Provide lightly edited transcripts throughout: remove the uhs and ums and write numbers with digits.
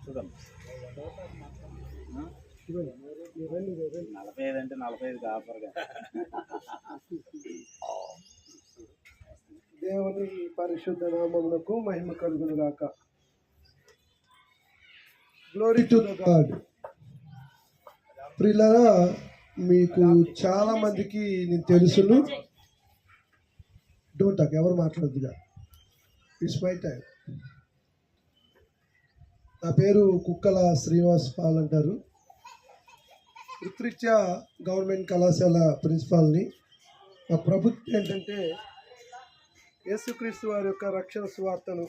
45 అంటే 45 ఆఫర్గా. దేవుని పరిశుద్ధ నామమునకు మహిమ కలుగును గాక. Glory to the God. ప్రియులారా, మీకు చాలా మందికి నేను తెలుసును. డోంట్ టాక్, ఎవరు మాట్లాడద్దుగా. It's my time. నా పేరు కుక్కల శ్రీనివాస్ పాల్ అంటారు. వృత్తిరీత్యా గవర్నమెంట్ కళాశాల ప్రిన్సిపాల్ని. నా ప్రభుత్వం ఏంటంటే యేసుక్రీస్తు వారి యొక్క రక్షణ సువార్తను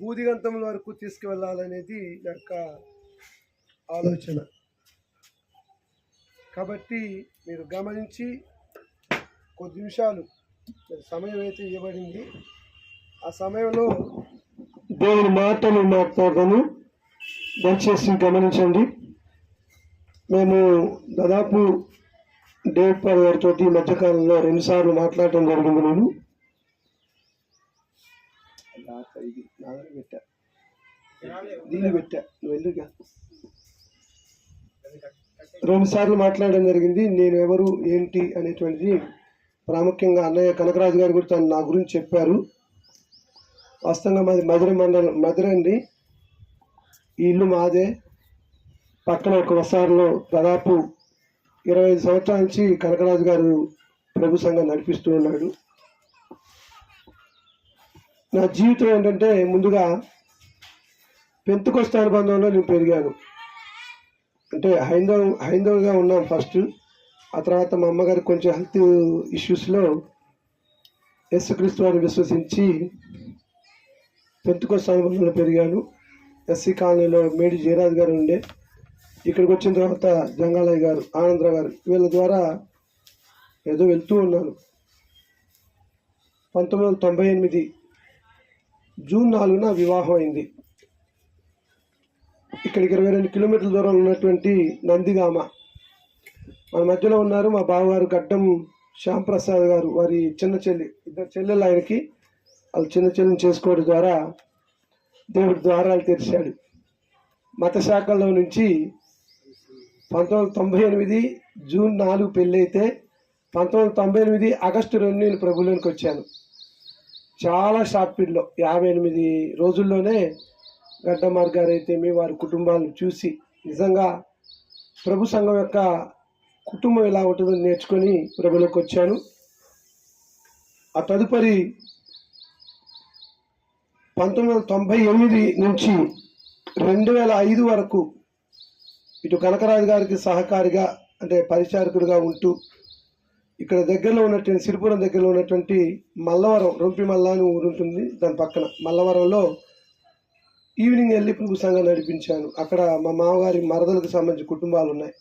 బూదిగంతముల వరకు తీసుకువెళ్ళాలనేది నా యొక్క ఆలోచన. కాబట్టి మీరు గమనించి కొద్ది నిమిషాలు సమయం అయితే ఇవ్వబడింది. ఆ సమయంలో దేవుని మాటలు మాట్లాడదాము. దయచేసి గమనించండి. మేము దాదాపు డేవిడ్ పాల్ గారితో ఈ మధ్యకాలంలో 2 సార్లు మాట్లాడటం జరిగింది. నేను దీన్ని పెట్టా, నువ్వు వెళ్ళుగా. 2 సార్లు మాట్లాడడం జరిగింది. నేను ఎవరు ఏంటి అనేటువంటిది ప్రాముఖ్యంగా అన్నయ్య కనకరాజు గారు కూడా నా గురించి చెప్పారు. వాస్తవంగా మాది మధుర అండి. ఈ ఇల్లు మాదే. పక్కన ఒక వసారులో దాదాపు 25 సంవత్సరాల నుంచి కనకరాజు గారు ప్రభు సంఘం నడిపిస్తూ ఉన్నాడు. నా జీవితం ఏంటంటే ముందుగా పెంతెకొస్తు అనుబంధంలో నేను పెరిగాను. అంటే హైందవుగా ఉన్నాం ఫస్ట్. ఆ తర్వాత మా అమ్మగారు కొంచెం హెల్త్ ఇష్యూస్లో యేసుక్రీస్తు వారిని విశ్వసించి పెంతెకొస్తు అనుబంధంలో పెరిగాను. ఎస్సీ కాలనీలో మేడి జయరాజు గారు ఉండే. ఇక్కడికి వచ్చిన తర్వాత జంగాలయ్య గారు, ఆనందరావు గారు, వీళ్ళ ద్వారా ఏదో వెళ్తూ ఉన్నాను. 1998 జూన్ 4న వివాహం అయింది. ఇక్కడికి 22 కిలోమీటర్ల దూరంలో ఉన్నటువంటి నందిగామ. మన మధ్యలో ఉన్నారు మా బావగారు గడ్డం శ్యాంప్రసాద్ గారు. వారి చిన్న చెల్లి, 2 చెల్లెలు ఆయనకి. వాళ్ళు చిన్న చెల్లిని చేసుకోవడం ద్వారా దేవుడి ద్వారాలు తెరిచాడు. మత శాఖల్లో నుంచి 1998 జూన్ 4 పెళ్ళి అయితే 1998 ఆగస్టు 2 నేను ప్రభులోనికి వచ్చాను. చాలా షార్ట్ పీరియడ్లో 58 రోజుల్లోనే గడ్డమార్ గారు అయితే మీ వారి కుటుంబాలను చూసి నిజంగా ప్రభు సంఘం యొక్క కుటుంబం ఎలా ఉంటుందో నేర్చుకొని ప్రభులోకి వచ్చాను. ఆ తదుపరి 1998 నుంచి 2005 వరకు ఇటు కనకరాజు గారికి సహకారిగా అంటే పరిచారకుడిగా ఉంటూ ఇక్కడ దగ్గరలో ఉన్నటువంటి సిరిపురం దగ్గరలో ఉన్నటువంటి మల్లవరం, రొంపి మల్ల అని ఊరు ఉంటుంది, దాని పక్కన మల్లవరంలో ఈవినింగ్ వెళ్ళి ప్రభు సంఘం నడిపించాను. అక్కడ మా మామగారి మరదలకు సంబంధించిన కుటుంబాలు ఉన్నాయి.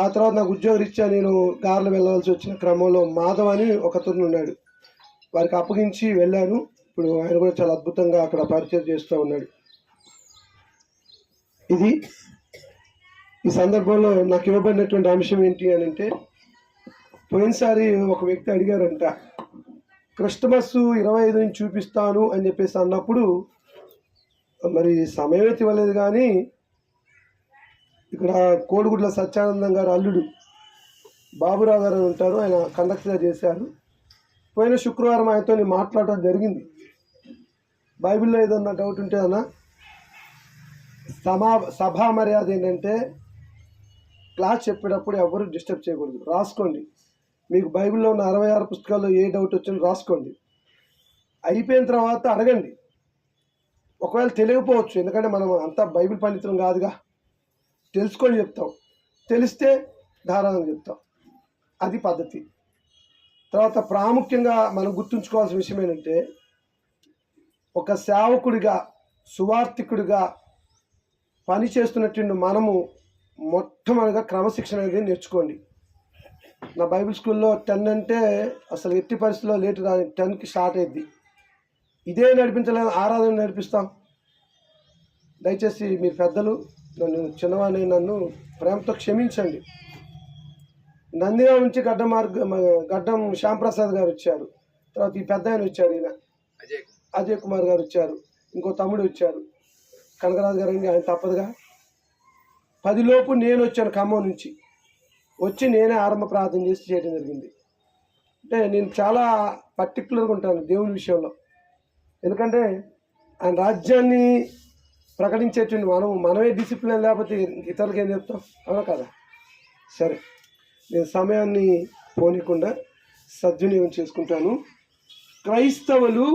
ఆ తర్వాత నాకు ఉద్యోగరీత్యా నేను కార్లు వెళ్ళవలసి వచ్చిన క్రమంలో మాధవ్ అని ఒకతను ఉన్నాడు, వారికి అప్పగించి వెళ్ళాను. ఇప్పుడు ఆయన కూడా చాలా అద్భుతంగా అక్కడ పరిచయం చేస్తూ ఉన్నాడు. ఇది ఈ సందర్భంలో నాకు ఇవ్వబడినటువంటి అంశం ఏంటి అని అంటే, పోయినసారి ఒక వ్యక్తి అడిగారంట, క్రిస్టమస్ 25 నుంచి చూపిస్తాను అని చెప్పేసి అన్నప్పుడు మరి సమయం అయితే ఇవ్వలేదు. కానీ ఇక్కడ కోడిగుడ్ల సత్యానందం గారు అల్లుడు బాబురావు గారు ఉంటారు, ఆయన కండక్టర్గా చేశారు. పోయిన శుక్రవారం ఆయనతో నేను మాట్లాడటం జరిగింది. బైబిల్లో ఏదన్నా డౌట్ ఉంటే అన్న, సభా మర్యాద ఏంటంటే క్లాస్ చెప్పేటప్పుడు ఎవరు డిస్టర్బ్ చేయకూడదు. రాసుకోండి, మీకు బైబిల్లో ఉన్న 66 పుస్తకాల్లో ఏ డౌట్ వచ్చిందో రాసుకోండి. అయిపోయిన తర్వాత అడగండి. ఒకవేళ తెలియకపోవచ్చు, ఎందుకంటే మనం అంతా బైబిల్ పండితులం కాదుగా, తెలుసుకొని చెప్తాం. తెలిస్తే ధారాళంగా చెప్తాం. అది పద్ధతి. తర్వాత ప్రాముఖ్యంగా మనం గుర్తుంచుకోవాల్సిన విషయం ఏంటంటే, ఒక సేవకుడిగా సువార్థికుడిగా పని చేస్తున్నట్టు మనము మొట్టమొదటిగా క్రమశిక్షణ అనేది నేర్చుకోండి. నా బైబిల్ స్కూల్లో 10 అంటే అసలు ఎట్టి పరిస్థితుల్లో లేటు రాని, 10కి స్టార్ట్ అయ్యింది. ఇదే నడిపించలేదు, ఆరాధన నడిపిస్తాం. దయచేసి మీరు పెద్దలు, చిన్నవాడిని నన్ను ప్రేమతో క్షమించండి. నందిగా నుంచి గడ్డం శ్యాంప్రసాద్ గారు వచ్చారు. తర్వాత ఈ పెద్ద ఆయన వచ్చారు, ఈయన అజయ్ కుమార్ గారు వచ్చారు. ఇంకో తమ్ముడు వచ్చారు. కనకరాజు గారండి, ఆయన తప్పదుగా. 10 లోపు నేను వచ్చాను ఖమ్మం నుంచి. వచ్చి నేనే ఆరంభ ప్రార్థన చేసి చేయడం జరిగింది. అంటే నేను చాలా పర్టికులర్గా ఉంటాను దేవుని విషయంలో. ఎందుకంటే ఆయన రాజ్యాన్ని ప్రకటించేటువంటి మనమే డిసిప్లిన్ లేకపోతే ఇతరులకు ఏం చెప్తాం, అవునా కదా? సరే, నేను సమయాన్ని పోనీకుండా సద్వినియోగం చేసుకుంటాను. క్రైస్తవులు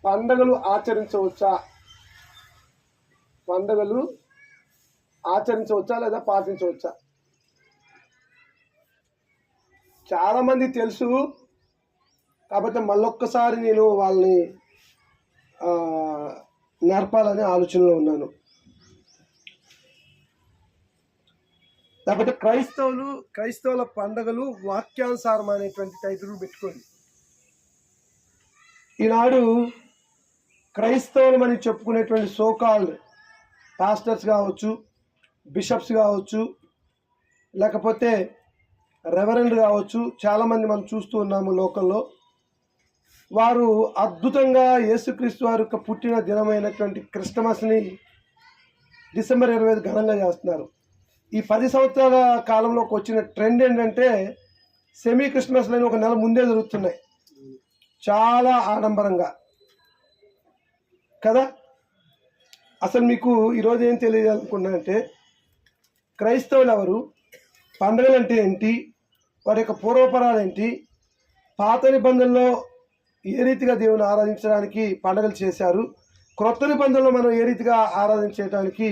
పండగలు ఆచరించవచ్చా లేదా పాటించవచ్చా? చాలామంది తెలుసు, కాకపోతే మళ్ళొక్కసారి నేను వాళ్ళని నేర్పాలనే ఆలోచనలో ఉన్నాను. లేకపోతే క్రైస్తవుల పండగలు వాక్యానుసారం అనేటువంటి టైటిల్ పెట్టుకోండి. ఈనాడు క్రైస్తవులమని చెప్పుకునేటువంటి సోకాల్డ్ పాస్టర్స్ కావచ్చు, బిషప్స్ కావచ్చు, లేకపోతే రెవరెండ్ కావచ్చు, చాలామంది మనం చూస్తూ ఉన్నాము లోకల్లో. వారు అద్భుతంగా యేసుక్రీస్తు వారి యొక్క పుట్టిన దినమైనటువంటి క్రిస్టమస్ని డిసెంబర్ 25 ఘనంగా చేస్తున్నారు. ఈ 10 సంవత్సరాల కాలంలోకి వచ్చిన ట్రెండ్ ఏంటంటే సెమీ క్రిస్మస్లని ఒక నెల ముందే జరుగుతున్నాయి, చాలా ఆడంబరంగా కదా. అసలు మీకు ఈరోజు ఏం తెలియాలనుకున్నా అంటే క్రైస్తవులు ఎవరు, పండుగలు అంటే ఏంటి, వారి యొక్క పూర్వపరాలు ఏంటి, పాత నిబంధనలో ఏ రీతిగా దేవుని ఆరాధించడానికి పండుగలు చేశారు, క్రొత్త నిబంధనలో మనం ఏ రీతిగా ఆరాధించడానికి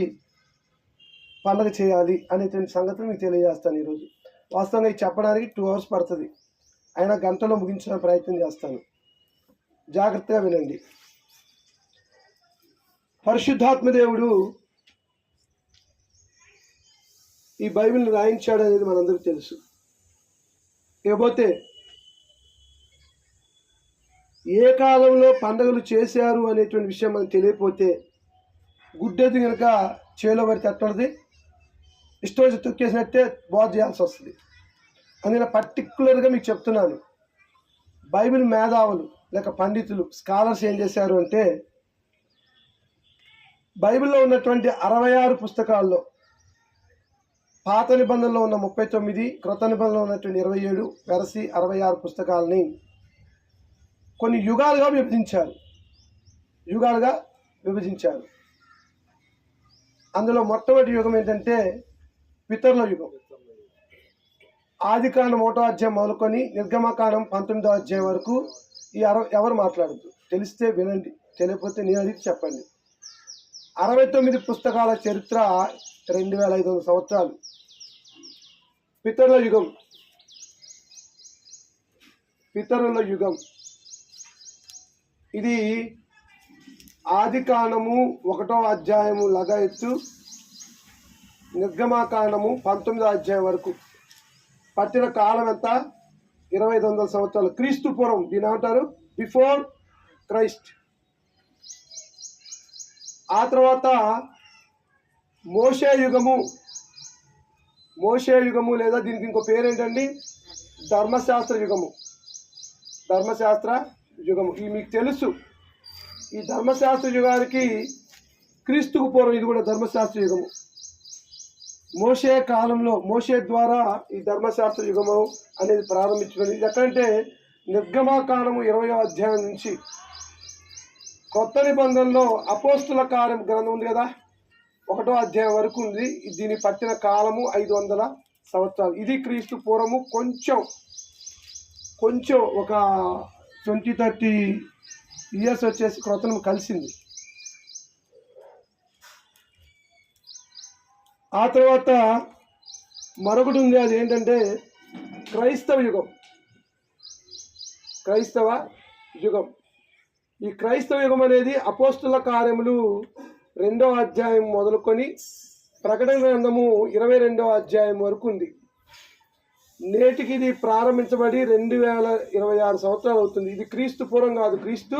పండుగ చేయాలి అనేటువంటి సంగతిని మీకు తెలియజేస్తాను ఈరోజు. వాస్తవంగా ఇది చెప్పడానికి 2 hours పడుతుంది, అయినా గంటలో ముగించిన ప్రయత్నం చేస్తాను. జాగ్రత్తగా వినండి. పరిశుద్ధాత్మ దేవుడు ఈ బైబిల్ని రాయించాడు అనేది మనందరికీ తెలుసు. ఇకపోతే ఏ కాలంలో పండుగలు చేశారు అనేటువంటి విషయం మనకు తెలియకపోతే గుడ్డెది కనుక చేలో పడితే ఎట్లది ఇష్టం వచ్చి తొక్కేసినట్టే బాధ చేయాల్సి వస్తుంది. అందుకని పర్టికులర్గా మీకు చెప్తున్నాను, బైబిల్ మేధావులు లేక పండితులు స్కాలర్స్ ఏం చేశారు అంటే బైబిల్లో ఉన్నటువంటి 66 పుస్తకాల్లో పాత నిబంధనలో ఉన్న 39, క్రొత్త నిబంధనలో ఉన్నటువంటి 27 వెరసి 66 పుస్తకాలని కొన్ని యుగాలుగా విభజించారు. అందులో మొట్టమొదటి యుగం ఏంటంటే పితరుల యుగం. ఆదికాండం 1వ అధ్యాయం మొదలుకొని నిర్గమకాండం 19వ అధ్యాయం వరకు ఈ ఎవరు మాట్లాడద్దు, తెలిస్తే వినండి, తెలియకపోతే నేను అడిగి చెప్పండి. 69 పుస్తకాల చరిత్ర 2500 సంవత్సరాలు. పితరుల యుగం ఇది ఆదికాండము 1వ అధ్యాయము లగాయత్తు నిర్గమకాండము 19వ అధ్యాయం వరకు పట్టిన కాలం ఎంత? 2500 సంవత్సరాలు. క్రీస్తు పూర్వం, దీని ఏమంటారు? Before Christ. ఆ తర్వాత మోషే యుగము లేదా దీనికి ఇంకో పేరేంటండి? ధర్మశాస్త్ర యుగము. ఇది మీకు తెలుసు. ఈ ధర్మశాస్త్ర యుగానికి క్రీస్తుకు పూర్వం ఇది కూడా ధర్మశాస్త్ర యుగము. మోషే కాలంలో మోషే ద్వారా ఈ ధర్మశాస్త్ర యుగము అనేది ప్రారంభించుకుంది. ఇది ఎక్కడంటే నిర్గమకాండము 20వ అధ్యాయం నుంచి కొత్త నిబంధనలో అపోస్తుల కార్యం గ్రంథం ఉంది కదా, 1వ అధ్యాయం వరకు ఉంది. దీని పట్టిన కాలము 500 సంవత్సరాలు. ఇది క్రీస్తు పూర్వము. కొంచెం ఒక 20-30 ఇయర్స్ వచ్చేసి క్రొత్తను కలిసింది. ఆ తర్వాత మరొకటి ఉంది, అది ఏంటంటే క్రైస్తవ యుగం. ఈ క్రైస్తవ యుగం అనేది అపోస్తుల కార్యములు 2వ అధ్యాయం మొదలుకొని ప్రకటన గ్రంథము 22వ అధ్యాయం వరకు ఉంది. నేటికి ఇది ప్రారంభించబడి 2026 సంవత్సరాలు అవుతుంది. ఇది క్రీస్తు పూర్వం కాదు, క్రీస్తు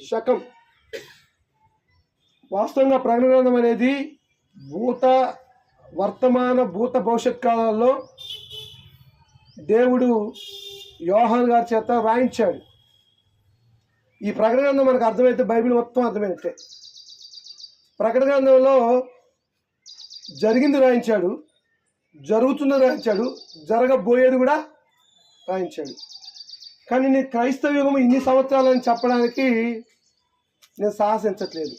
శకం. వాస్తవంగా ప్రకటన గ్రంథం అనేది వర్తమాన భూత భవిష్యత్ కాలాల్లో దేవుడు యోహాను గారి చేత రాయించాడు. ఈ ప్రకటన గ్రంథం మనకు అర్థమైతే బైబిల్ మొత్తం అర్థమైతే. ప్రకటన గ్రంథంలో జరిగింది రాయించాడు, జరుగుతున్నది రాయించాడు, జరగబోయేది కూడా రాయించాడు. కానీ నేను క్రైస్తవ యుగం ఇన్ని సంవత్సరాలని చెప్పడానికి నేను సాహసించట్లేదు.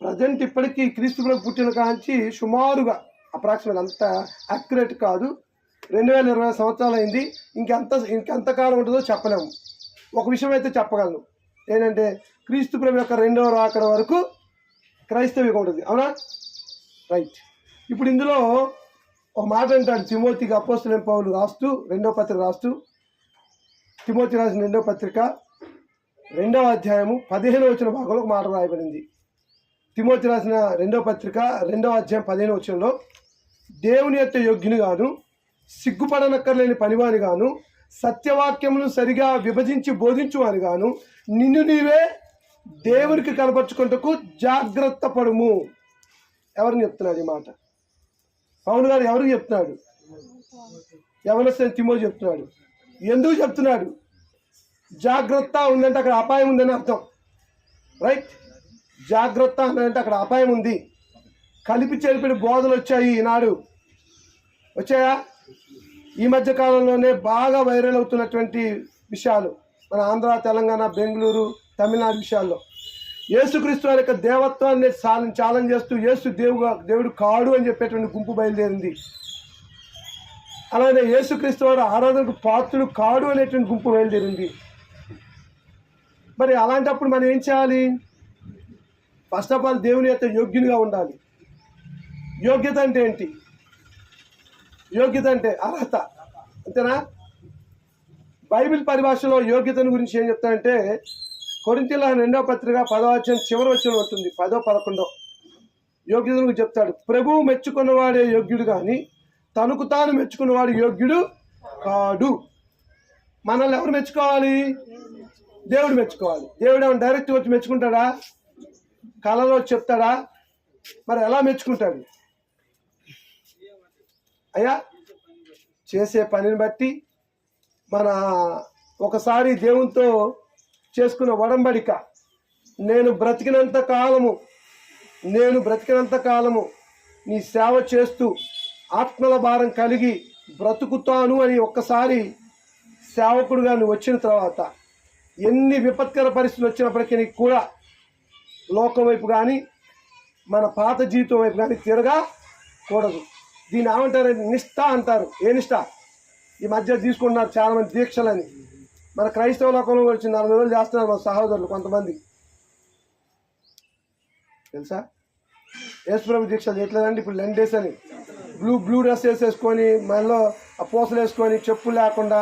ప్రజెంట్ ఇప్పటికీ క్రీస్తు ప్రభు పుట్టిన కాంచి సుమారుగా అప్రాక్సిమేట్, అంత యాక్యురేట్ కాదు, 2020 సంవత్సరాలు అయింది. ఇంకెంతకాలం ఉంటుందో చెప్పలేము. ఒక విషయం అయితే చెప్పగలను, ఏంటంటే క్రీస్తు ప్రభు యొక్క 2వ రాకడ వరకు క్రైస్తవ యుగం ఉంటుంది. అవునా? రైట్. ఇప్పుడు ఇందులో ఒక మాట అంటాడు తిమోతికి అపోస్తలుడైన పౌలు రాస్తూ, 2వ పత్రిక రాస్తూ, తిమోతి రాసిన 2వ పత్రిక 2వ అధ్యాయము 15వ వచన భాగంలో ఒక మాట రాయబడింది. తిమోతి రాసిన 2వ పత్రిక 2వ అధ్యాయం 15వ వచనంలో, దేవుని యొక్క యోగ్యుని గాను, సిగ్గుపడనక్కర్లేని పనివాని గాను, సత్యవాక్యమును సరిగా విభజించి బోధించువాని గాను, నిన్ను నీవే దేవునికి కనపరుచుకుంటకు జాగ్రత్త పడుము. ఎవరిని చెప్తున్నాడు ఈ మాట? పౌలు గారు ఎవరికి చెప్తున్నాడు? యవనస్తుడైన తిమోతి చెప్తున్నాడు. ఎందుకు చెప్తున్నాడు? జాగ్రత్త ఉందంటే అక్కడ అపాయం ఉందని అర్థం. రైట్? జాగ్రత్త అంటే అక్కడ అపాయం ఉంది. కలిపి చెరిపిన బోధలు వచ్చాయి ఈనాడు. వచ్చాయా? ఈ మధ్య కాలంలోనే బాగా వైరల్ అవుతున్నటువంటి విషయాలు మన ఆంధ్ర, తెలంగాణ, బెంగళూరు, తమిళనాడు విషయాల్లో యేసుక్రీస్తు వారి యొక్క దేవత్వాన్ని ఛాలెంజ్ చేస్తూ యేసు దేవుడు కాడు అని చెప్పేటువంటి గుంపు బయలుదేరింది. అలాగే యేసుక్రీస్తు వారు ఆరాధనకు పాత్రుడు కాడు అనేటువంటి గుంపు బయలుదేరింది. మరి అలాంటప్పుడు మనం ఏం చేయాలి? ఫస్ట్ ఆఫ్ ఆల్ దేవుని యొక్క యోగ్యునిగా ఉండాలి. యోగ్యత అంటే ఏంటి? యోగ్యత అంటే అర్హత, అంతేనా? బైబిల్ పరిభాషలో యోగ్యతను గురించి ఏం చెప్తానంటే, కొరింథీయుల 2వ పత్రిక 10వ అధ్యాయం చివరి వచనం ఉంటుంది, 10, 11 యోగ్యతను గురించి చెప్తాడు. ప్రభువు మెచ్చుకున్నవాడే యోగ్యుడు కానీ తనకు తాను మెచ్చుకున్నవాడు యోగ్యుడు కాడు. మనల్ని ఎవరు మెచ్చుకోవాలి? దేవుడు మెచ్చుకోవాలి. దేవుడు ఏమైనా డైరెక్ట్ వచ్చి మెచ్చుకుంటాడా? కళలో చెప్తాడా? మరి ఎలా మెచ్చుకుంటాడు? అయ్యా, చేసే పనిని బట్టి, మన ఒకసారి దేవునితో చేసుకున్న ఒడంబడిక, నేను బ్రతికినంత కాలము నీ సేవ చేస్తూ ఆత్మల భారం కలిగి బ్రతుకుతాను అని ఒక్కసారి సేవకుడుగా నువ్వు వచ్చిన తర్వాత ఎన్ని విపత్కర పరిస్థితులు వచ్చినప్పటికీ కూడా లోకం వైపు కానీ మన పాత జీవితం వైపు కానీ తిరగకూడదు. దీన్ని ఏమంటారు? నిష్ఠ అంటారు. ఏ నిష్ఠ? ఈ మధ్య తీసుకుంటున్నారు చాలామంది దీక్షలని. మన క్రైస్తవ లోకంలో వచ్చి 40 రోజులు చేస్తున్నారు మన సహోదరులు కొంతమంది, తెలుసా? యేసుప్రభు దీక్ష చేయట్లేదండి ఇప్పుడు. లెంట్ డేస్ అని బ్లూ డ్రెస్ వేసేసుకొని, మనలో ఆ పూసలు వేసుకొని, చెప్పులు లేకుండా,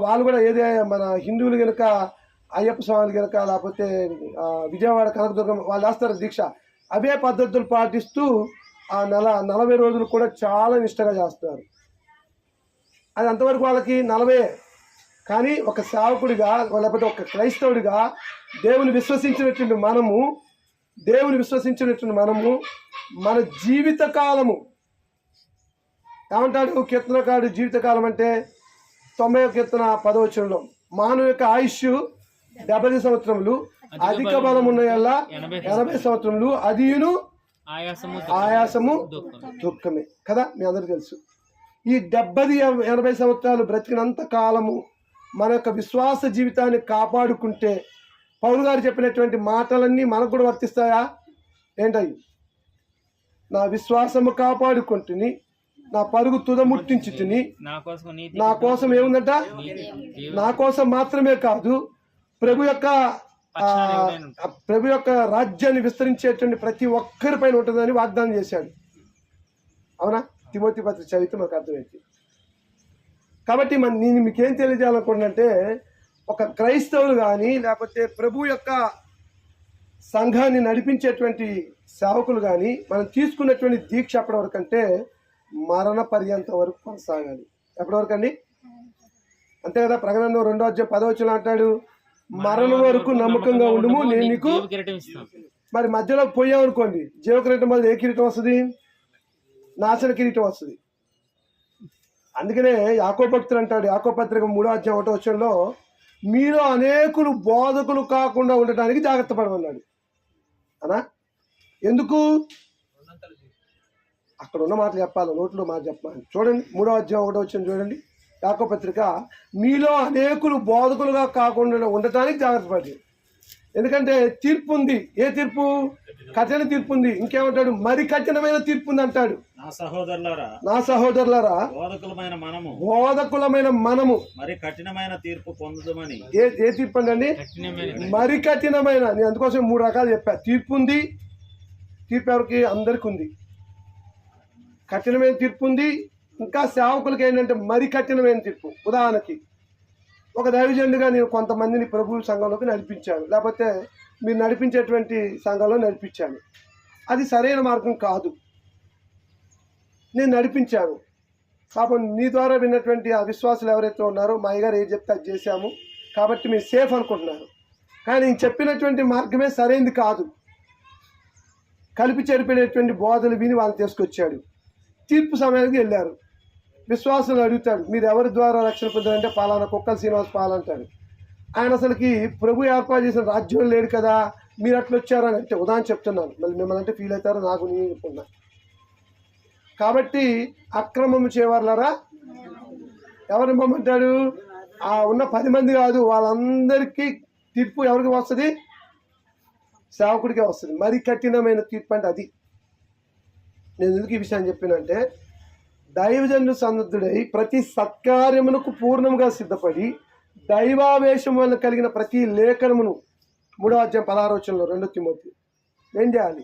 వాళ్ళు కూడా ఏదే మన హిందువులు కనుక అయ్యప్ప స్వామిలు కనుక, లేకపోతే విజయవాడ కనకదుర్గం వాళ్ళు వేస్తారు దీక్ష. అవే పద్ధతులు పాటిస్తూ ఆ 40 రోజులు కూడా చాలా నిష్టగా చేస్తారు. అది అంతవరకు వాళ్ళకి 40. కానీ ఒక సేవకుడిగా లేకపోతే ఒక క్రైస్తవుడిగా దేవుని విశ్వసించినటువంటి మనము మన జీవిత కాలము, ఏమంటాడు కీర్తనకారుడు? జీవితకాలం అంటే 90వ కీర్తన 10వ వచనంలో, మానవ యొక్క ఆయుష్ 70 సంవత్సరములు, అధిక బలం ఉన్న 80 సంవత్సరములు, అదియును ఆయాసము దుఃఖమే కదా. మీ అందరికీ తెలుసు. ఈ 70-80 సంవత్సరాలు బ్రతికినంత కాలము మన యొక్క విశ్వాస జీవితాన్ని కాపాడుకుంటే, పౌలు గారు చెప్పినటువంటి మాటలన్నీ మనకు కూడా వర్తిస్తాయా? ఏంటవి? నా విశ్వాసము కాపాడుకుంటుని, నా పరుగు తుదముట్టించుతుని, నా కోసం ఏముందంట? నా కోసం మాత్రమే కాదు, ప్రభు యొక్క రాజ్యాన్ని విస్తరించేటువంటి ప్రతి ఒక్కరి పైన ఉంటుందని వాగ్దానం చేశాడు. అవునా? తిమోతి పత్రిక చదివితే మనకు అర్థమైంది. కాబట్టి నేను మీకేం తెలియజేయాలనుకుంటున్నంటే, ఒక క్రైస్తవులు కానీ లేకపోతే ప్రభు యొక్క సంఘాన్ని నడిపించేటువంటి సేవకులు కానీ మనం తీసుకున్నటువంటి దీక్ష ఎప్పటి వరకు అంటే మరణ పర్యంతం వరకు కొనసాగాలి. ఎప్పటి వరకు అండి? అంతే కదా. ప్రకటన 2వ అధ్యాయం 10వ వచనం అంటాడు, మరణం వరకు నమ్మకంగా ఉండుము, నేను నీకు. మరి మధ్యలో పోయామనుకోండి, జీవ కిరీటం బదులు ఏ కిరీటం వస్తుంది? నాశన కిరీటం వస్తుంది. అందుకనే యాకోబు భక్తుడు అంటాడు, యాకోబు పత్రిక 3:1 మీలో అనేకులు బోధకులు కాకుండా ఉండటానికి జాగ్రత్త పడమన్నాడు అనా. ఎందుకు? అక్కడ ఉన్న మాటలు చెప్పాలి, నోట్లో మాట చెప్పాలి. చూడండి 3:1 చూడండి, యాకోబు పత్రిక, మీలో అనేకులు బోధకులుగా కాకుండా ఉండటానికి జాగ్రత్త పడి. ఎందుకంటే తీర్పు ఉంది. ఏ తీర్పు? కఠిన తీర్పు ఉంది. ఇంకేమంటాడు? మరి కఠినమైన తీర్పు ఉంది అంటాడు. నా సహోదరులారా బోధకులమైన మనము మరి కఠినమైన తీర్పు పొందుదామని. ఏ తీర్పు అండి? మరి కఠినమైన. నేను అందుకోసం 3 రకాలు చెప్పా. తీర్పు ఉంది. తీర్పు ఎవరికి? అందరికి ఉంది. కఠినమైన తీర్పు ఉంది. ఇంకా సేవకులకి ఏంటంటే మరి కఠినమైన తీర్పు. ఉదాహరణకి ఒక దైవజనుడిగా నేను కొంతమందిని ప్రభు సంఘంలోకి నడిపించాను, లేకపోతే మీరు నడిపించేటువంటి సంఘంలో నడిపించాను. అది సరైన మార్గం కాదు. నేను నడిపించాను కాబట్టి నీ ద్వారా విన్నటువంటి ఆ విశ్వాసులు ఎవరైతే ఉన్నారో మా అయ్యగారు ఏం చెప్తే అది చేశాము కాబట్టి మీరు సేఫ్ అనుకుంటున్నారు. కానీ నేను చెప్పినటువంటి మార్గమే సరైనది కాదు. కలిపి చెరిపోయినటువంటి బోధలు విని వాళ్ళు తీసుకొచ్చాడు. తీర్పు సమయానికి వెళ్ళారు. విశ్వాసులు అడుగుతాడు, మీరు ఎవరి ద్వారా రక్షణ పొందారంటే పాలానా కుక్కల శ్రీనివాస్ పాలంటాడు. ఆయన అసలుకి ప్రభు ఏర్పాటు చేసిన రాజ్యం లేడు కదా, మీరు అట్లా వచ్చారని అంటే ఉదాహరణ చెప్తున్నాను. మళ్ళీ మిమ్మల్ని అంటే ఫీల్ అవుతారో నాకు నేను చెప్పుకున్నా. కాబట్టి అక్రమము చేయవారులారా ఎవరు ఇవ్వమంటాడు? ఆ ఉన్న 10 మంది కాదు, వాళ్ళందరికీ తీర్పు ఎవరికి వస్తుంది? సేవకుడికే వస్తుంది. మరి కఠినమైన తీర్పు అంటే అది. నేను ఎందుకు ఈ విషయాన్ని చెప్పినంటే, దైవజనుడు సన్నద్ధుడై ప్రతి సత్కార్యమునకు పూర్ణముగా సిద్ధపడి దైవావేశం వల్ల కలిగిన ప్రతి లేఖనమును 3:16 2 తిమోతి ఏం చేయాలి?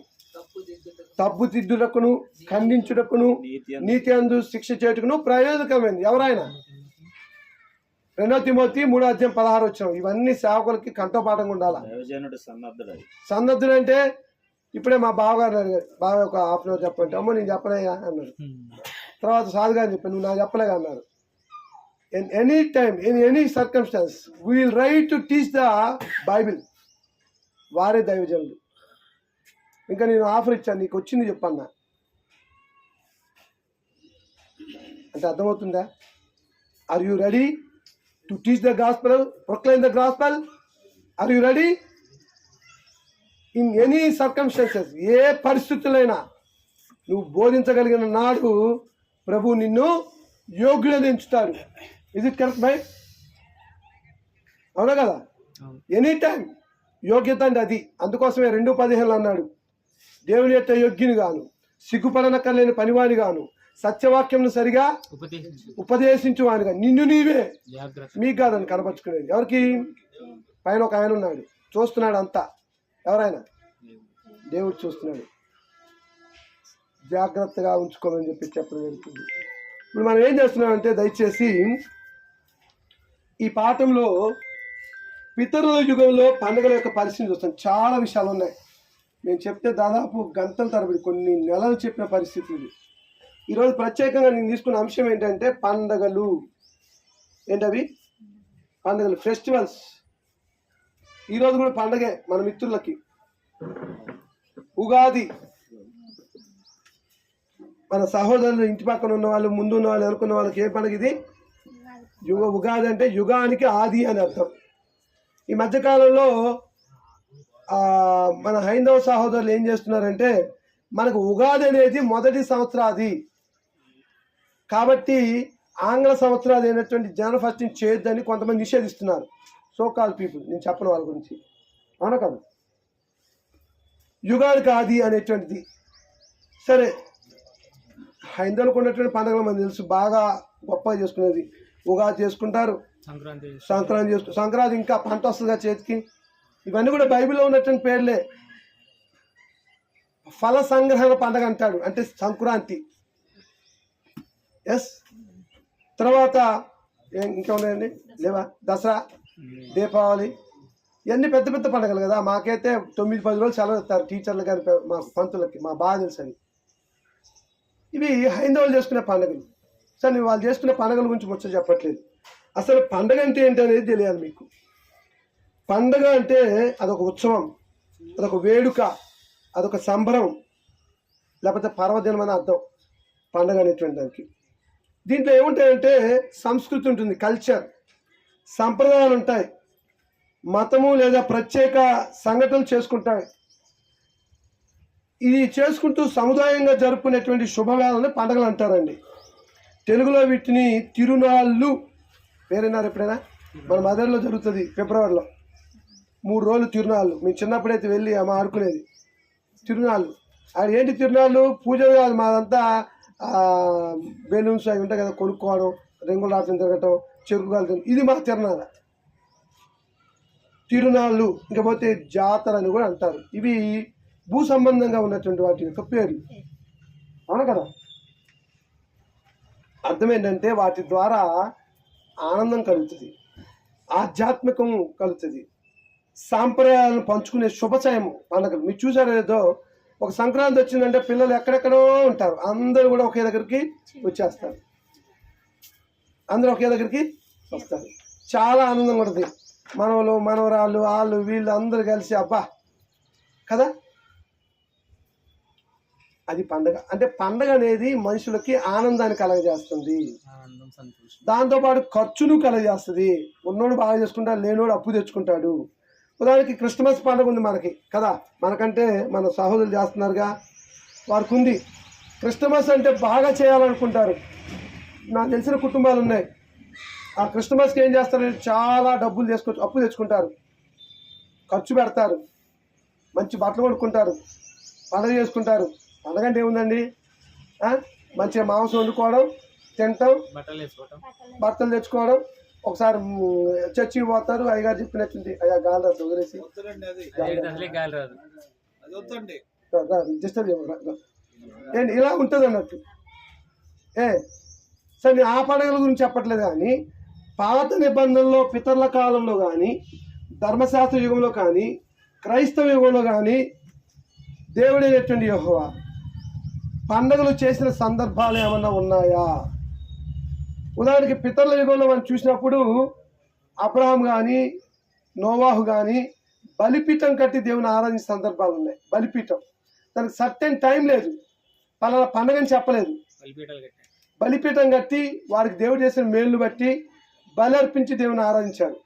తప్పుదిద్దుటకును ఖండించుటకును నీతి అందు శిక్ష చేయుటకును ప్రయోజనకమైంది. ఎవరైనా 2 తిమోతి 3:16 ఇవన్నీ సేవకులకి కంఠపాఠంగా ఉండాలి. సన్నద్ధుడు అంటే ఇప్పుడే మా బావగారు అడిగారు, బావ ఒక హాఫ్ అన్ అవర్ చెప్పంటే, అమ్మో నేను చెప్పలేగా అన్నాడు. తర్వాత సాధుగా అని చెప్పాను, నువ్వు నాకు చెప్పలేగా అన్నారు. In any time in any circumstances we will write to teach the Bible. వారే దైవజనులు. ఇంకా నేను ఆఫర్ ఇచ్చాను, నీకు వచ్చింది చెప్పన్నా అంటే అర్థమవుతుందా? Are you ready to teach the gospel, proclaim the gospel? Are you ready? In any circumstances, ఏ పరిస్థితులైనా నువ్వు బోధించగలిగిన నాడు ప్రభు నిన్ను యోగ్యులను ఎంచుతాడు. ఇది కరెక్ట్ బై? అవునా కదా? ఎనీ టైం యోగ్యత అంటే అది. అందుకోసమే 2:15 అన్నాడు, దేవుని యొక్క యోగ్యుని గాను సిగ్గుపడనక్కర్లేని పనివాని గాను సత్యవాక్యంను సరిగా ఉపదేశించువానిగా నిన్ను నీవే మీకు కాదని కనపరుచుకునేది. ఎవరికి? పైన ఒక ఆయన ఉన్నాడు, చూస్తున్నాడు అంతా. ఎవరైనా? దేవుడు చూస్తున్నాడు. జాగ్రత్తగా ఉంచుకోమని చెప్పడం జరుగుతుంది. ఇప్పుడు మనం ఏం చేస్తున్నామంటే, దయచేసి ఈ పాఠంలో పితరుల యుగంలో పండుగల యొక్క పరిస్థితి చూస్తాం. చాలా విషయాలు ఉన్నాయి. నేను చెప్తే దాదాపు గంటల తరబడి కొన్ని నెలలు చెప్పిన పరిస్థితి ఇది. ఈరోజు ప్రత్యేకంగా నేను తీసుకున్న అంశం ఏంటంటే పండగలు. ఏంటవి? పండుగలు, ఫెస్టివల్స్. ఈరోజు కూడా పండగే మన మిత్రులకి. ఉగాది. మన సహోదరులు ఇంటి పక్కన ఉన్న వాళ్ళు, ముందు ఉన్న వాళ్ళు, అనుకున్న వాళ్ళకి ఏ పండుగ ఇది? ఉగాది అంటే యుగానికి ఆది అని అర్థం. ఈ మధ్యకాలంలో మన హైందవ సహోదరులు ఏం చేస్తున్నారంటే, మనకు ఉగాది అనేది మొదటి సంవత్సరాది కాబట్టి ఆంగ్ల సంవత్సరాది అయినటువంటి జనవరి 1 చేయొద్దని కొంతమంది నిషేధిస్తున్నారు. సో కాల్ పీపుల్, నేను చెప్పను వాళ్ళ గురించి. అవునా కదా? యుగానికి ఆది అనేటువంటిది. సరే, హైందవులకు ఉన్నటువంటి పండుగలు మనకు తెలుసు, బాగా గొప్పగా చేసుకునేది. ఉగాది చేసుకుంటారు, సంక్రాంతి చేసుకుంటారు. సంక్రాంతి ఇంకా పంట వస్తుందిగా చేతికి. ఇవన్నీ కూడా బైబిల్లో ఉన్నటువంటి పేర్లే. ఫల సంగ్రహణ పండుగ అంటాడు, అంటే సంక్రాంతి. ఎస్. తర్వాత ఇంకా ఉన్నాయండి లేవా? దసరా, దీపావళి, ఇవన్నీ పెద్ద పెద్ద పండుగలు కదా. మాకైతే 9-10 రోజులు సెలవు ఇస్తారు టీచర్లు కానీ మా పంతులకి, మా బాగా తెలుసు అని. ఇవి హైందవులు చేసుకునే పండుగలు. సరే, నేను వాళ్ళు చేసుకునే పండుగల గురించి ముచ్చట చెప్పట్లేదు. అసలు పండుగ అంటే ఏంటి అనేది తెలియాలి మీకు. పండుగ అంటే అదొక ఉత్సవం, అదొక వేడుక, అదొక సంబరం, లేకపోతే పర్వదినం అని అర్థం పండుగ అనేటువంటి దానికి. దీంట్లో ఏముంటాయంటే సంస్కృతి ఉంటుంది, కల్చర్, సంప్రదాయాలు ఉంటాయి, మతము లేదా ప్రత్యేక సంఘటనలు చేసుకుంటాయి. ఇది చేసుకుంటూ సముదాయంగా జరుపుకునేటువంటి శుభవేళని పండుగలు అంటారండి. తెలుగులో వీటిని తిరునాళ్ళు పేరున్నారు. ఎప్పుడైనా మన మదర్లో జరుగుతుంది ఫిబ్రవరిలో 3 రోజులు తిరునాళ్ళు. మేము చిన్నప్పుడైతే వెళ్ళి అమ్మ ఆడుకునేది తిరునాళ్ళు. అది ఏంటి తిరునాళ్ళు? పూజలు కాదు, మాదంతా బెలూన్స్ అవి ఉంటాయి కదా, కొనుక్కోవడం, రింగులు ఆటం తిరగటం, చెరుకు కాలుతుంది, ఇది మా తిరునాళ్ళ తిరునాళ్ళు. ఇంకపోతే జాతర అని కూడా అంటారు. ఇవి భూ సంబంధంగా ఉన్నటువంటి వాటి యొక్క పేర్లు, అవును కదా. అర్థం ఏంటంటే వాటి ద్వారా ఆనందం కలుగుతుంది, ఆధ్యాత్మికం కలుగుతుంది, సాంప్రదాయాలను పంచుకునే శుభచయము పండుగలు. మీరు చూసారో లేదో, ఒక సంక్రాంతి వచ్చిందంటే పిల్లలు ఎక్కడెక్కడో ఉంటారు, అందరూ కూడా ఒకే దగ్గరికి వచ్చేస్తారు, అందరూ ఒకే దగ్గరికి వస్తారు. చాలా ఆనందంగా ఉంటుంది. మనవలు మనవరాళ్ళు వాళ్ళు వీళ్ళు అందరూ కలిసి అబ్బా కదా, అది పండగ. అంటే పండగ అనేది మనుషులకి ఆనందాన్ని కలగజేస్తుంది, దాంతోపాటు ఖర్చును కలగజేస్తుంది. ఉన్నోడు బాగా చేసుకుంటాడు, లేనోడు అప్పు తెచ్చుకుంటాడు. ఉదాహరణకి క్రిస్మస్ పండుగ ఉంది మనకి కదా, మనకంటే మన సహోదరులు చేస్తున్నారుగా, వారికి ఉంది. క్రిస్మస్ అంటే బాగా చేయాలనుకుంటారు. నాకు తెలిసిన కుటుంబాలు ఉన్నాయి, ఆ క్రిస్మస్కి ఏం చేస్తారంటే చాలా డబ్బులు అప్పు తెచ్చుకుంటారు, ఖర్చు పెడతారు, మంచి బట్టలు కొనుక్కుంటారు, పండుగ చేసుకుంటారు. పండుగ అంటే ఏముందండి, మంచిగా మాంసం వండుకోవడం, తినటం, బట్టలు తెచ్చుకోవడం, ఒకసారి చర్చికి పోతారు, అయ్యగారు చెప్పినట్టుంది, అయ్యా గాలి రాదు వదిలేసి డిస్టర్బ్ ఏంటి ఇలా ఉంటుంది అన్నట్టు. సరే నేను ఆ పండుగల గురించి చెప్పట్లేదు, కానీ పాత నిబంధనలో పితరుల కాలంలో కానీ, ధర్మశాస్త్ర యుగంలో కానీ, క్రైస్తవ యుగంలో కానీ దేవుడైనటువంటి యెహోవా పండుగలు చేసిన సందర్భాలు ఏమన్నా ఉన్నాయా? ఉదాహరణకి పితరుల యుగంలో మనం చూసినప్పుడు అబ్రహాం కానీ నోవాహు కానీ బలిపీఠం కట్టి దేవుని ఆరాధించిన సందర్భాలు ఉన్నాయి. బలిపీఠం దానికి సర్టెన్ టైం లేదు, పలానా పండుగని చెప్పలేదు. బలిపీఠం కట్టి వారికి దేవుడు చేసిన మేలును బట్టి బలి అర్పించి దేవుని ఆరాధించారు.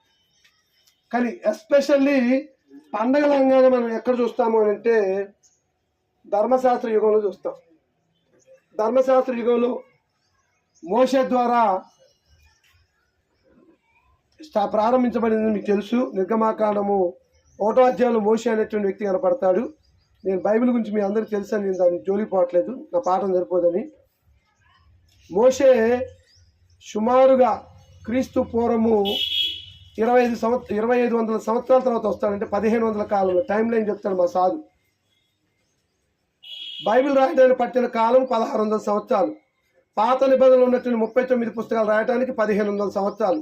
కానీ ఎస్పెషల్లీ పండుగల రంగాన్ని మనం ఎక్కడ చూస్తాము అని అంటే ధర్మశాస్త్ర యుగంలో చూస్తాం. ధర్మశాస్త్ర యుగంలో మోషే ద్వారా ప్రారంభించబడింది మీకు తెలుసు. నిర్గమాకాండము 1వ అధ్యాయంలో మోషే అనేటువంటి వ్యక్తి కనపడతాడు. నేను బైబిల్ గురించి మీ అందరికీ తెలుసు అని నేను దాన్ని జోలిపోవట్లేదు, నా పాఠం సరిపోదని. మోషే సుమారుగా క్రీస్తు పూర్వము 2500 సంవత్సరాల తర్వాత వస్తాడంటే 1500 కాలంలో టైం లైన్ చెప్తాడు మా సాధు. బైబిల్ రాయడానికి పట్టిన కాలం 1600 సంవత్సరాలు. పాత నిబంధనలు ఉన్నటువంటి 39 పుస్తకాలు రాయడానికి 1500 సంవత్సరాలు.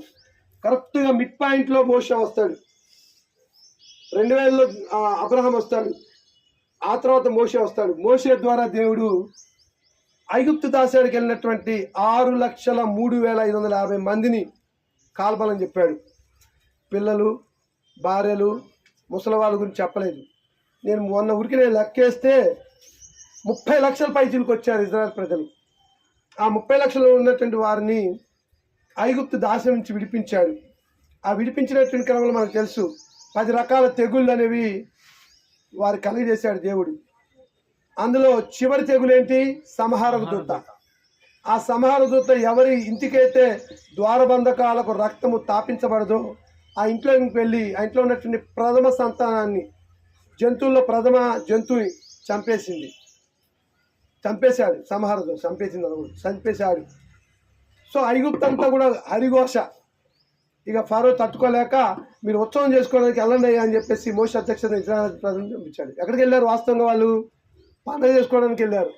కరెక్ట్గా మిడ్ పాయింట్లో మోషే వస్తాడు. 2000లో అబ్రహాం వస్తాడు, ఆ తర్వాత మోషే వస్తాడు. మోషే ద్వారా దేవుడు ఐగుప్తు దాస్యానికి వెళ్ళినటువంటి 6,03,550 మందిని కాల్పాలని చెప్పాడు. పిల్లలు, భార్యలు, ముసలి వాళ్ళ గురించి చెప్పలేదు. నేను మొన్న ఊరికి లెక్కేస్తే 30 లక్షల పైచీలకు వచ్చారు ఇజ్రాయెల్ ప్రజలు. ఆ 30 లక్షలు ఉన్నటువంటి వారిని ఐగుప్తు దాస్యం నుంచి విడిపించాడు. ఆ విడిపించినటువంటి క్రమంలో మనకు తెలుసు 10 రకాల తెగుళ్ళు అనేవి వారు కలిగజేశాడు దేవుడు. అందులో చివరి తెగులేంటి? సంహారక దూత. ఆ సంహార దూత ఎవరి ఇంటికైతే ద్వారబంధకాలకు రక్తము తాపించబడదో ఆ ఇంట్లోకి వెళ్ళి ఆ ఇంట్లో ఉన్నటువంటి ప్రథమ సంతానాన్ని, జంతువుల్లో ప్రథమ జంతువుని చంపేశాడు. సంహార దూత చంపేశాడు. సో ఐగుప్తు అంతా కూడా హరిఘోష. ఇక ఫరో తట్టుకోలేక మీరు ఉత్సవం చేసుకోవడానికి వెళ్ళండి అని చెప్పేసి మోషే అధ్యక్షతన ఇజ్రాయెల్ ప్రజలను పంపించాడు. ఎక్కడికి వెళ్ళారు? వాస్తవంగా వాళ్ళు పండుగ చేసుకోవడానికి వెళ్ళారు.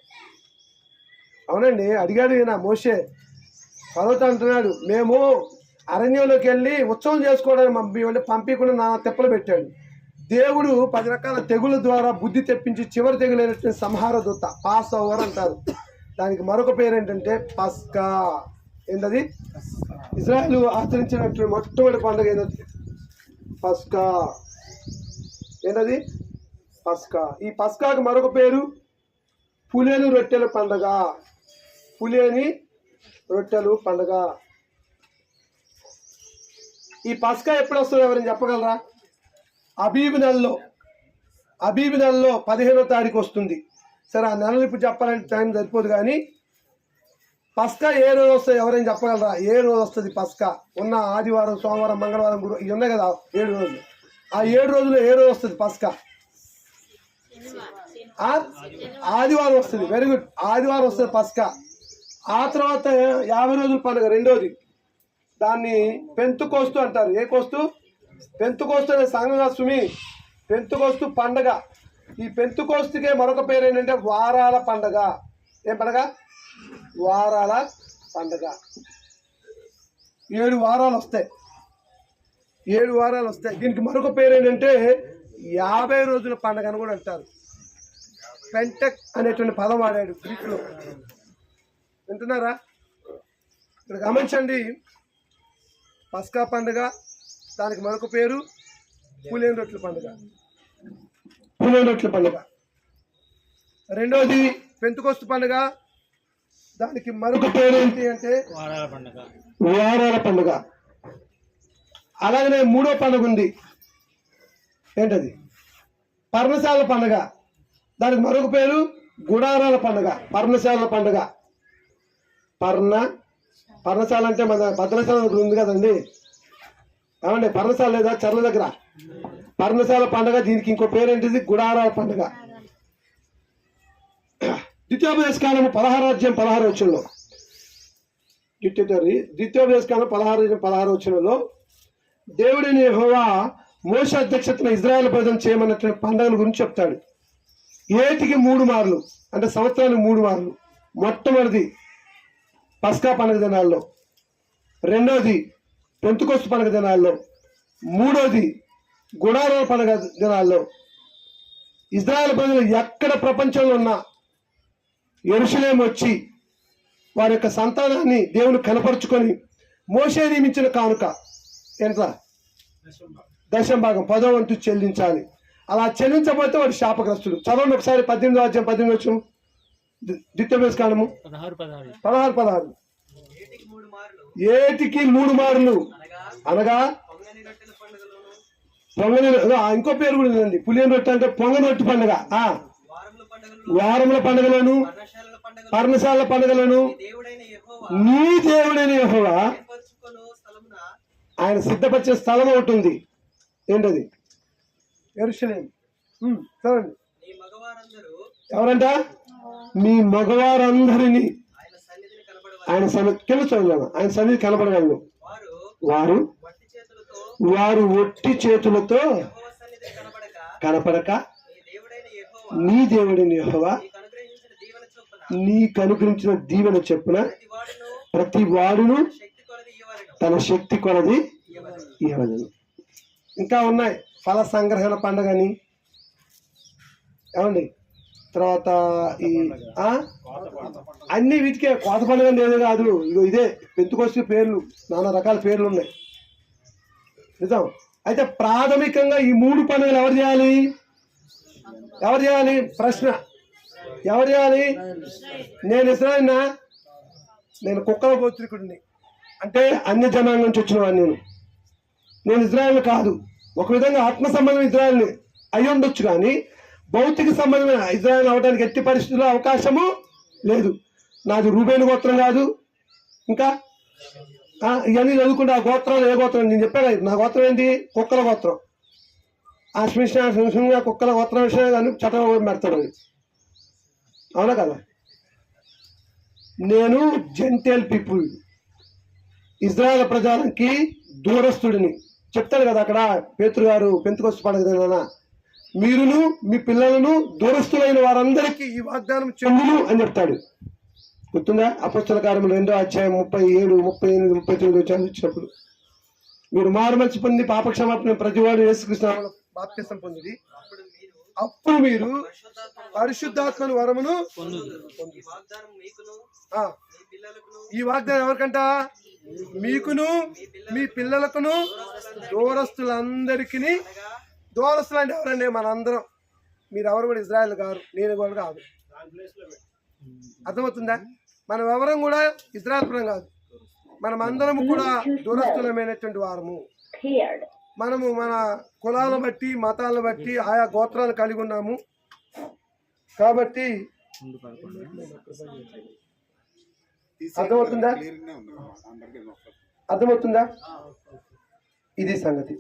అవునండి, అడిగాడు ఈయన మోషే. ఫరోతో అంటున్నాడు, మేము అరణ్యంలోకి వెళ్ళి ఉత్సవం చేసుకోవడానికి పంపించకుండా నా తెప్పలు పెట్టాడు. దేవుడు 10 రకాల తెగుల ద్వారా బుద్ధి తెప్పించి చివరి తెగులైనటువంటి సంహార దూత, పాస్ ఓవర్ అంటారు. దానికి మరొక పేరు ఏంటంటే పస్కా. ఏంటది? ఇజ్రాయెల్ ఆచరించినటువంటి మొట్టమొదటి పండుగ ఏంటంటే పస్కా. ఏంటది? పస్కా. ఈ పస్కాకు మరొక పేరు పులేని రొట్టెల పండుగ. పులేని రొట్టెలు పండుగ. ఈ పస్కా ఎప్పుడు వస్తుందో ఎవరైనా చెప్పగలరా? అబీబు నెలలో 15వ తారీఖు వస్తుంది. సరే, ఆ నెలలు ఇప్పుడు చెప్పాలంటే టైం సరిపోదు, కానీ పస్కా ఏ రోజు వస్తుంది ఎవరైనా చెప్పగలరా? ఏ రోజు వస్తుంది పస్కా? ఉన్న ఆదివారం, సోమవారం, మంగళవారం, గురు ఇవి ఉన్నాయి కదా 7 రోజులు. ఆ 7 రోజులు ఏ రోజు వస్తుంది పస్కా? ఆదివారం వస్తుంది. వెరీ గుడ్, ఆదివారం వస్తుంది పస్కా. ఆ తర్వాత 50 రోజుల పండుగ రెండోది, దాన్ని పెంతుకోస్తు అంటారు. ఏ కోస్తు? పెంతుకోస్తు అనే సంఘంగా సుమి, పెంతుకోస్తు పండగ. ఈ పెంతుకోస్తుకే మరొక పేరు ఏంటంటే వారాల పండగ. ఏం పండగ? వారాల పండగ. 7 వారాలు వస్తాయి. 7 వారాలు వస్తాయి. దీనికి మరొక పేరు ఏంటంటే 50 రోజుల పండగ అని కూడా అంటారు. పెంటెక్ అనేటువంటి పదం వాడాడు గ్రీకులో. వింటున్నారా? ఇక్కడ గమనించండి, పస్కా పండుగ, దానికి మరొక పేరు పులియని రొట్టెల పండుగ. పులియని రొట్టెల పండుగ. రెండోది పెంతుకోస్తు పండుగ, దానికి మరొక పేరు ఏంటి అంటే వారాల పండుగ. అలాగనే మూడో పండుగ ఉంది, ఏంటది? పర్ణశాల పండుగ. దానికి మరొక పేరు గుడారాల పండుగ, పర్ణశాల పండుగ. పర్ణశాల అంటే మన భద్రాశాల దగ్గర ఉంది కదండి, ఏమండి? పర్ణశాల లేదా చర్ల దగ్గర? పర్ణశాల పండుగ. దీనికి ఇంకో పేరు ఏంటిది? గుడారాల పండుగ. ద్వితీయోపదేశ కాలము 16 వచనంలో, ద్వితీయోపదేశ కాలం 16 వచనంలో దేవుడిని యెహోవా మోషే అధ్యక్షతన ఇజ్రాయెల్ ప్రజలను చేయమన్నటువంటి పండుగల గురించి చెప్తాడు. ఏటికి 3 మార్లు, అంటే సంవత్సరానికి 3 మార్లు. మొట్టమొదటిది పస్కా పండుగ దినాల్లో, రెండోది పెంతుకోస్తు పండుగ దినాల్లో, మూడోది గుడారాల పండుగ దినాల్లో. ఇజ్రాయెల్ ప్రజలు ఎక్కడ ప్రపంచంలో ఉన్నా యెరూషలేము వచ్చి వారి యొక్క సంతానాన్ని దేవుని కనపరుచుకొని మోషే నియమించిన కానుక ఎంత? 10వ భాగం, 10వ వంతు చెల్లించాలి. అలా చెల్లించబోతే వాడు శాపగ్రస్తుడు. చదవండి ఒకసారి 18 ద్వితీయోపదేశ కాలము 16. ఏటికి 3 మార్లు అనగా పొంగని, ఇంకో పేరు కూడా ఉందండి, పులియని రొట్టె అంటే పొంగని రొట్టె పండుగ. వారముల పండుగలోను, పర్ణశాల పండుగలను నీ దేవుడైన యెహోవా ఆయన సిద్ధపరిచే స్థలం ఒకటి ఉంది. ఏంటది? యెరూషలేము. చూడండి, ఎవరంట? మీ మగవారందరినీ ఆయన ఆయన సన్నిధి కనబడగలను. వారు ఒట్టి చేతులతో కనపడక నీ దేవుడైన యెహోవా నీకు అనుగ్రహించిన దీవెన చెప్పున ప్రతి వాడును తన శక్తి కొలది ఇవ్వలేదు. ఇంకా ఉన్నాయి, ఫల సంగ్రహణ పండుగని, ఏమండి? తర్వాత ఈ అన్ని వీటికే కోత పండుగ లేదు కాదు, ఇదే పెంతుకొస్తే పేర్లు, నానా రకాల పేర్లు ఉన్నాయి. నిజం. అయితే ప్రాథమికంగా ఈ 3 పండుగలు ఎవరు చేయాలి? ప్రశ్న, ఎవరు చేయాలి? నేను ఇశ్రాయేలునా? నేను కుక్కల గోత్రికుడిని, అంటే అన్య జనాంగం నుంచి వచ్చిన వాడిని. నేను ఇజ్రాయేల్ కాదు. ఒక విధంగా ఆత్మ సంబంధం ఇజ్రాయేల్ని అయి ఉండొచ్చు, కానీ భౌతిక సంబంధమైన ఇజ్రాయేల్ అవడానికి ఎట్టి పరిస్థితుల్లో అవకాశము లేదు. నాది రూబేను గోత్రం కాదు. ఇంకా ఇవన్నీ చదువుకుంటే ఆ గోత్రాలు ఏ గోత్రం? నేను చెప్పాను, నా గోత్రం ఏంటి? కుక్కల గోత్రం. అశ్మిషంగా కుక్కల గోత్రం విషయం కానీ చట్టం పెడతాడు. అది అవునా కదా? నేను జెంటైల్ పీపుల్, ఇజ్రాయేల్ ప్రజలకి దూరస్తుడిని చెప్తాడు కదా అక్కడ పేతురు గారు పెంతెకొస్తు పండుగ మీరును మీ పిల్లలను దూరస్తులైన వారందరికీ ఈ వాగ్దానం చెందును అని చెప్తాడు. గుర్తుందా? అపొస్తలుల కార్యములు 2వ అధ్యాయం 37, 38, 39 వచ్చినప్పుడు మీరు మారుమనసు పొంది పాపక్షమాపణ ప్రతివాడు యేసుక్రీస్తు నామములో బాప్తిసం పొందిరి, అప్పుడు మీరు పరిశుద్ధాత్మను వరమును ఈ వాగ్దానం ఎవరికంట? మీకును మీ పిల్లలకును దూరస్తులందరికీ. దూరస్తులు అంటే ఎవరండి? మనందరం. మీరు ఎవరు కూడా ఇజ్రాయేల్ గారు, నేను కూడా కాదు. అర్థమవుతుందా? మనం ఎవరం కూడా ఇజ్రాయెల్ కాదు, మనం అందరం కూడా దూరస్థులమైనటువంటి వారము. మనము మన కులాలను బట్టి మతాలను బట్టి ఆయా గోత్రాలు కలిగి ఉన్నాము. కాబట్టి అర్థమవుతుందా? ఇది సంగతి.